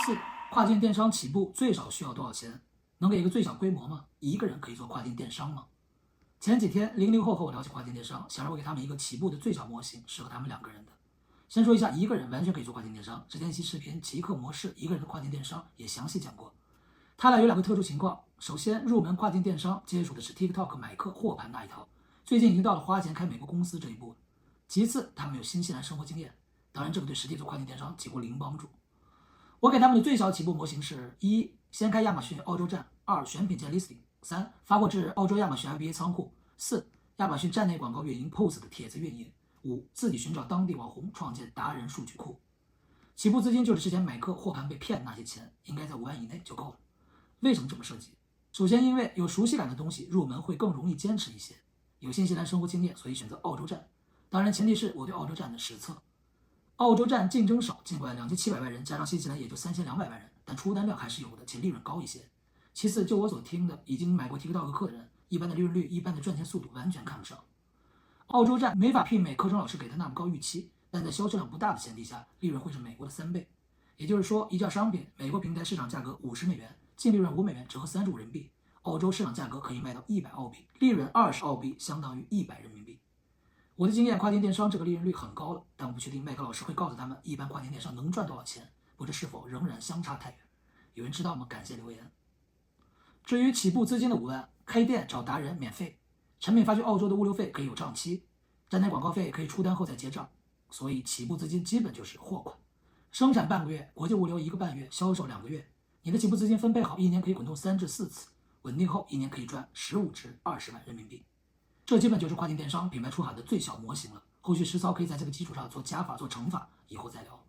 4. 跨境電商起步最少需要多少錢？能給一個最小規模嗎？一個人可以做跨境電商嗎？前幾天00後和我聊起跨境電商，想讓我給他們一個起步的最小模型，適合他們2個人的。先說一下一個人完全可以做跨境電商，之前一期視頻极客模式一個人的跨境電商也詳細講過。它倆有2個特殊情況，首先入門跨境電商接觸的是 TikTok 買客貨盤那一套，最近已經到了花錢開美國公司這一步了。其次，他們有新西蘭生活經驗，當然這個對實地做跨境電商幾乎零幫助。我給他们的最小起步模型是：1. 先開亞馬遜澳洲站；2. 選品建 listing； 3. 發貨至澳洲亞馬遜 FBA 倉庫；4. 亞馬遜站內廣告運營 POST 的帖子運營；5. 自己尋找當地網紅，創建達人數據庫。起步資金就是之前買客貨盤被騙那些錢，應該在5萬以內就夠了。為什麼這麼設計？首先，因為有熟悉感的東西入門會更容易堅持一些。有新西蘭生活經驗，所以選擇澳洲站。當然，前提是我對澳洲站的實測。澳洲站競爭少，儘管2700萬人加上新西蘭也就3200萬人，但出單量還是有的，且利潤高一些。其次，就我所聽的，已經買過TikTok課的人，一般的利潤率、一般的賺錢速度完全看不上。澳洲站沒法媲美課程老師給的那麼高預期，但在銷售量不大的前提下，利潤會是美國的3倍。也就是說，一件商品，美國平台市場價格50美元，淨利潤5美元，折合35人民幣；澳洲市場價格可以賣到100澳幣，利潤20澳幣，相當於100人民幣。我的經驗，跨境電商這個利潤率很高了，但我不確定麥克老師會告訴他們，一般跨境電商能賺多少錢，不知是否仍然相差太遠。有人知道嗎？感謝留言。至於起步資金的5萬，開店找達人免費，產品發去澳洲的物流費可以有賬期，站台廣告費可以出單後再結賬，所以起步資金基本就是貨款。生產半個月，國際物流1個半月，銷售2個月，你的起步資金分配好，1年可以滾動3至4次，穩定後1年可以賺15至20萬人民幣。這基本就是跨境電商品牌出海的最小模型了，後續實操可以在這個基礎上做加法、做乘法，以後再聊。